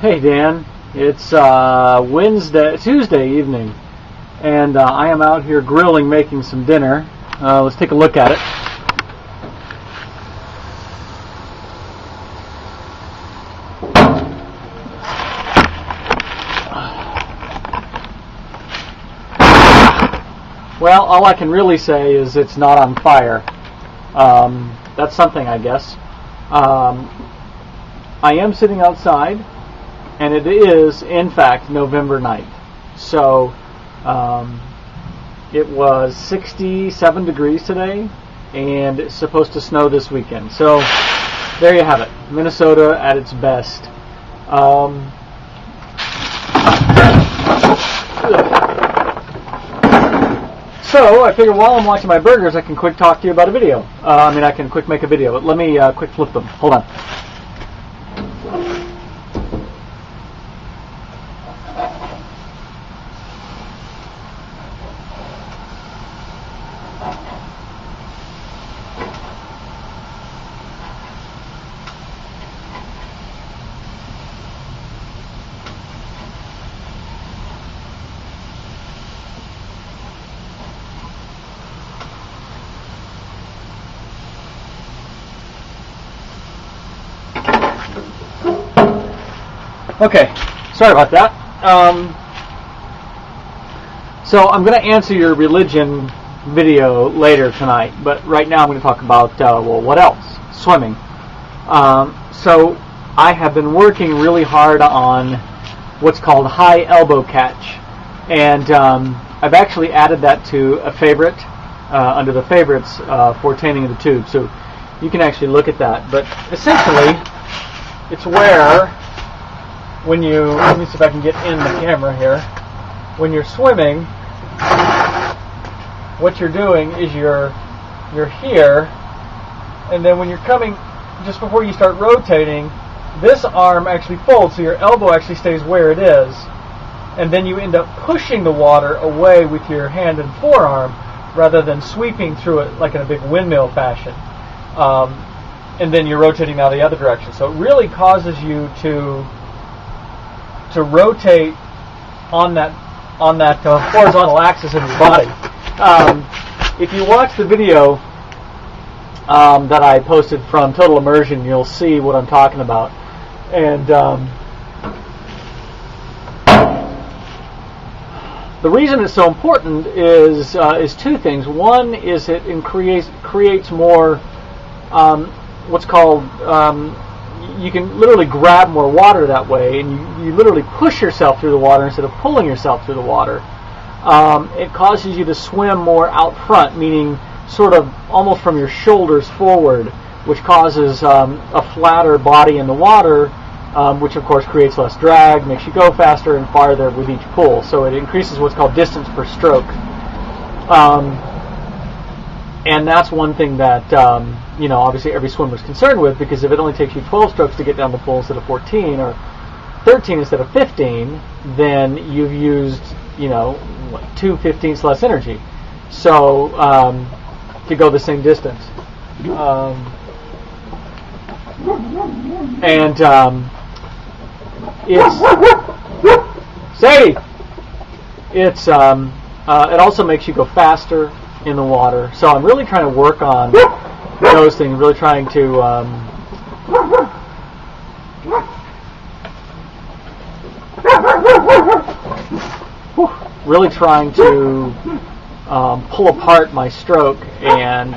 Hey Dan, it's Tuesday evening, and I am out here grilling, making some dinner. Let's take a look at it. Well, all I can really say is it's not on fire. That's something, I guess. I am sitting outside, and it is, in fact, November night. So, it was 67 degrees today, and it's supposed to snow this weekend. So, there you have it. Minnesota at its best. So, I figured while I'm watching my burgers, I can quick talk to you about a video. I can quick make a video. Let me quick flip them. Hold on. Okay, sorry about that. So I'm going to answer your religion video later tonight, but right now I'm going to talk about, what else? Swimming. So I have been working really hard on what's called high elbow catch, and I've actually added that to a favorite, under the favorites for Taming of the Tube, so you can actually look at that. But essentially, it's where when you, let me see if I can get in the camera here, when you're swimming, what you're doing is you're here, and then when you're coming, just before you start rotating, this arm actually folds, so your elbow actually stays where it is, and then you end up pushing the water away with your hand and forearm, rather than sweeping through it like in a big windmill fashion. And then you're rotating now the other direction. So it really causes you to rotate on that horizontal axis of your body. If you watch the video that I posted from Total Immersion, you'll see what I'm talking about. And the reason it's so important is two things. One is it creates more what's called you can literally grab more water that way, and you literally push yourself through the water instead of pulling yourself through the water. It causes you to swim more out front, meaning sort of almost from your shoulders forward, which causes a flatter body in the water, which of course creates less drag, makes you go faster and farther with each pull. So it increases what's called distance per stroke. And that's one thing that obviously every swimmer is concerned with, because if it only takes you 12 strokes to get down the pool instead of 14, or 13 instead of 15, then you've used 2/15 less energy. So to go the same distance, it also makes you go faster in the water. So I'm really trying to work on those things, really trying to pull apart my stroke and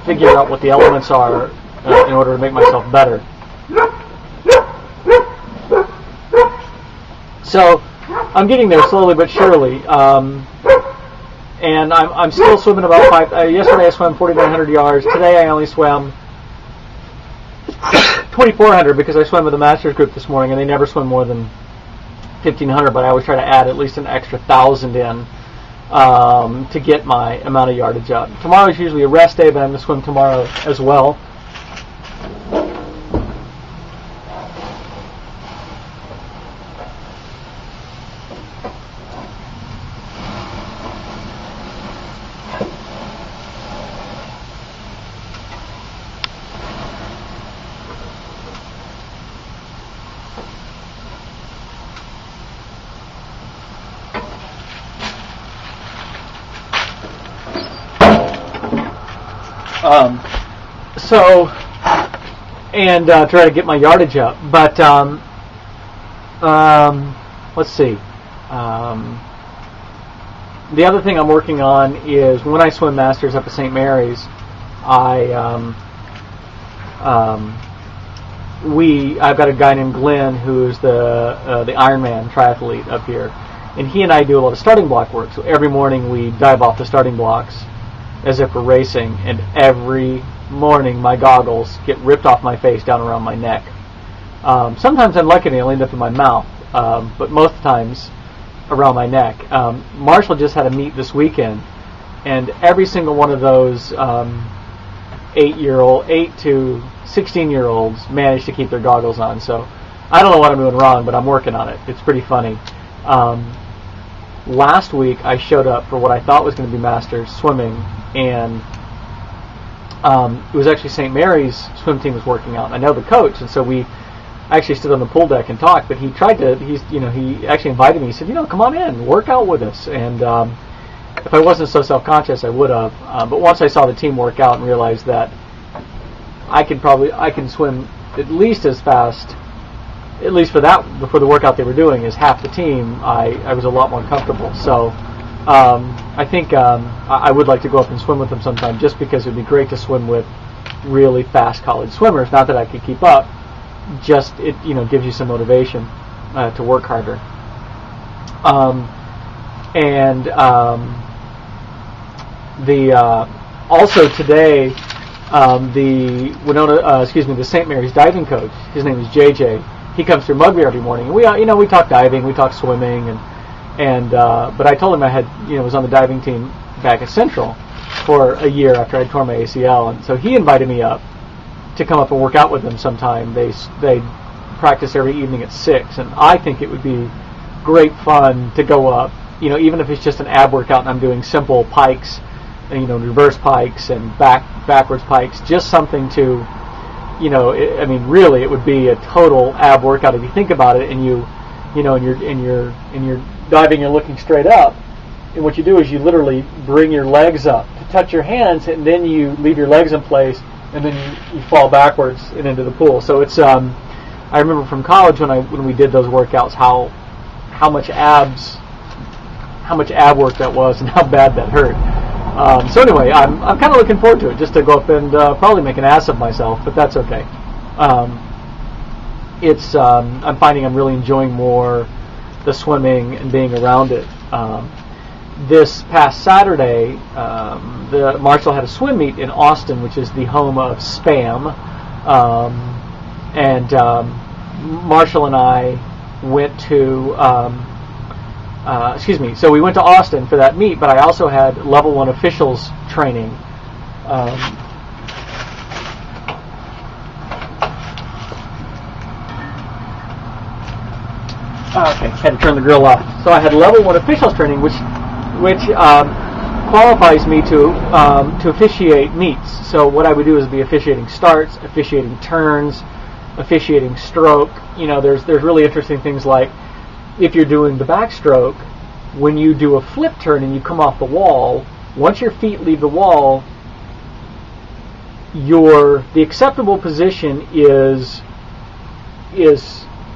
figure out what the elements are in order to make myself better. So I'm getting there slowly but surely. And I'm still swimming about yesterday I swam 4,900 yards. Today I only swam 2,400 because I swam with the Masters group this morning, and they never swim more than 1,500. But I always try to add at least an extra 1,000 in to get my amount of yardage up. Tomorrow is usually a rest day, but I'm going to swim tomorrow as well. So, and try to get my yardage up. But let's see. The other thing I'm working on is when I swim masters up at St. Mary's, I've got a guy named Glenn who's the Ironman triathlete up here, and he and I do a lot of starting block work. So every morning we dive off the starting blocks as if we're racing, and every morning my goggles get ripped off my face down around my neck. Sometimes unluckily they'll end up in my mouth, but most times around my neck. Marshall just had a meet this weekend, and every single one of those 8 to 16-year-olds managed to keep their goggles on. So I don't know what I'm doing wrong, but I'm working on it. It's pretty funny. Last week I showed up for what I thought was going to be Masters swimming, and it was actually St. Mary's swim team was working out. And I know the coach, and so we actually stood on the pool deck and talked. But he actually invited me. He said, come on in, work out with us. And if I wasn't so self-conscious, I would have. But once I saw the team work out and realized that I can swim at least as fast, at least for the workout they were doing, as half the team, I was a lot more comfortable. So I think I would like to go up and swim with them sometime, just because it would be great to swim with really fast college swimmers. Not that I could keep up, just it gives you some motivation to work harder. Also today, the St. Mary's diving coach, his name is JJ. He comes through Mugby every morning, and we talk diving, we talk swimming, but I told him I had was on the diving team back at Central for a year after I tore my ACL, and so he invited me up to come up and work out with them sometime. They practice every evening at 6, and I think it would be great fun to go up, even if it's just an ab workout and I'm doing simple pikes, and, reverse pikes and backwards pikes, just something to, really it would be a total ab workout if you think about it, and you're diving and looking straight up, and what you do is you literally bring your legs up to touch your hands, and then you leave your legs in place, and then you fall backwards and into the pool. So it's I remember from college when we did those workouts how much ab work that was and how bad that hurt. So anyway, I'm kind of looking forward to it, just to go up and probably make an ass of myself, but that's okay. I'm finding I'm really enjoying more the swimming and being around it. This past Saturday, Marshall had a swim meet in Austin, which is the home of SPAM, and Marshall and I went to so we went to Austin for that meet, but I also had level 1 officials training. Okay, had to turn the grill off. So I had level 1 officials training, which qualifies me to officiate meets. So what I would do is be officiating starts, officiating turns, officiating stroke. There's really interesting things like, if you're doing the backstroke, when you do a flip turn and you come off the wall, once your feet leave the wall, the acceptable position is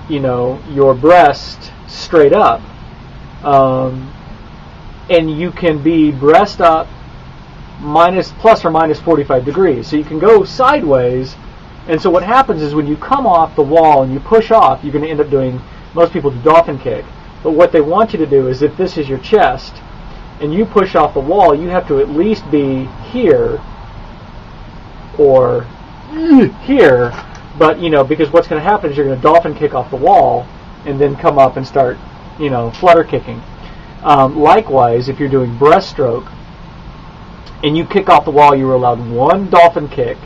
your breast straight up, and you can be breast up plus or minus 45 degrees. So you can go sideways, and so what happens is when you come off the wall and you push off, you're going to end up doing, most people do dolphin kick, but what they want you to do is, if this is your chest and you push off the wall, you have to at least be here or here, but because what's going to happen is you're going to dolphin kick off the wall and then come up and start flutter kicking. Likewise, if you're doing breaststroke and you kick off the wall, you're allowed 1 dolphin kick,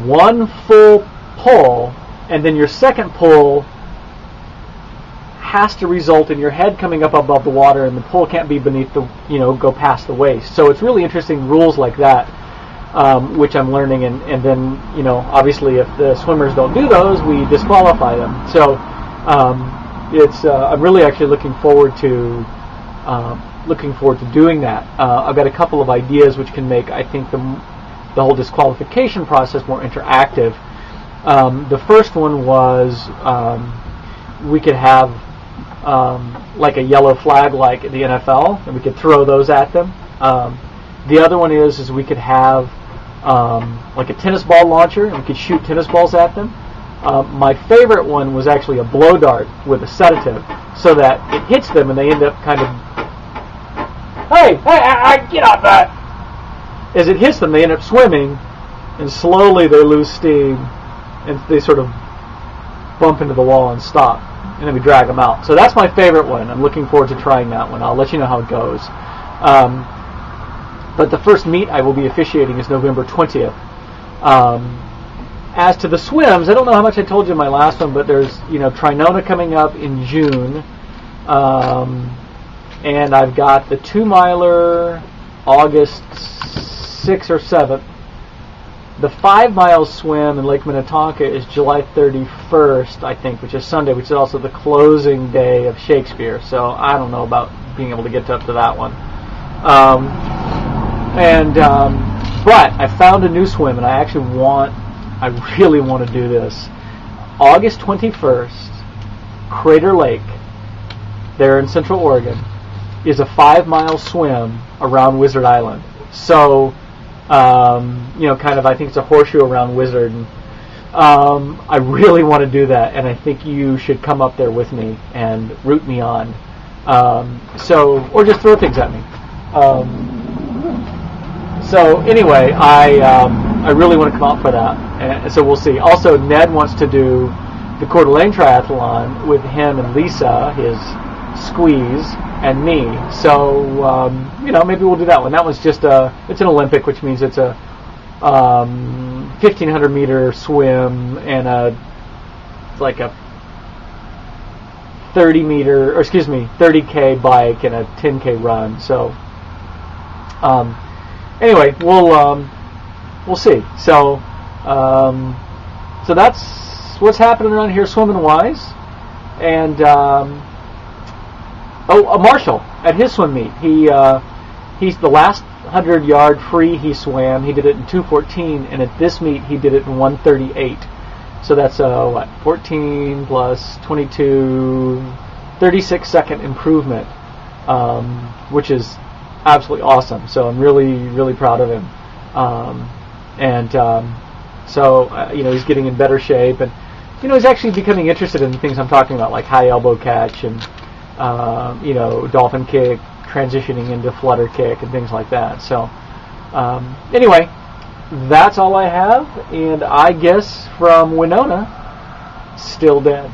1 full pull, and then your second pull has to result in your head coming up above the water, and the pull can't be beneath go past the waist. So it's really interesting rules like that, which I'm learning, and then obviously if the swimmers don't do those, we disqualify them. So I'm really actually looking forward to doing that. I've got a couple of ideas which can make, I think, the whole disqualification process more interactive. The first one was we could have like a yellow flag like the NFL, and we could throw those at them. The other one is we could have like a tennis ball launcher, and we could shoot tennis balls at them. My favorite one was actually a blow dart with a sedative, so that it hits them and they end up kind of, hey, get off that! As it hits them, they end up swimming, and slowly they lose steam, and they sort of bump into the wall and stop, and then we drag them out. So that's my favorite one. I'm looking forward to trying that one. I'll let you know how it goes. But the first meet I will be officiating is November 20th. As to the swims, I don't know how much I told you in my last one, but there's Trinona coming up in June, and I've got the 2-miler August 6th or 7th. The 5-mile swim in Lake Minnetonka is July 31st, I think, which is Sunday, which is also the closing day of Shakespeare. So I don't know about being able to get up to that one. But I found a new swim, and I really want to do this. August 21st, Crater Lake, there in Central Oregon, is a 5-mile swim around Wizard Island. So, kind of, I think it's a horseshoe around Wizard. And, I really want to do that, and I think you should come up there with me and root me on. Or just throw things at me. So anyway, I really want to come out for that, and so we'll see. Also, Ned wants to do the Coeur d'Alene Triathlon with him and Lisa, his squeeze, and me. So maybe we'll do that one. That one's just it's an Olympic, which means it's a 1,500 meter swim and a 30K bike and a 10K run. So anyway, we'll see. So that's what's happening around here swimming wise. And Marshall at his swim meet, he's the last 100-yard free he swam. He did it in 2:14, and at this meet he did it in 1:38. So that's 14 plus 22, 36-second improvement, which is absolutely awesome. So I'm really, really proud of him. He's getting in better shape, and he's actually becoming interested in the things I'm talking about, like high elbow catch and dolphin kick, transitioning into flutter kick and things like that. So anyway, that's all I have, and I guess from Winona, still dead.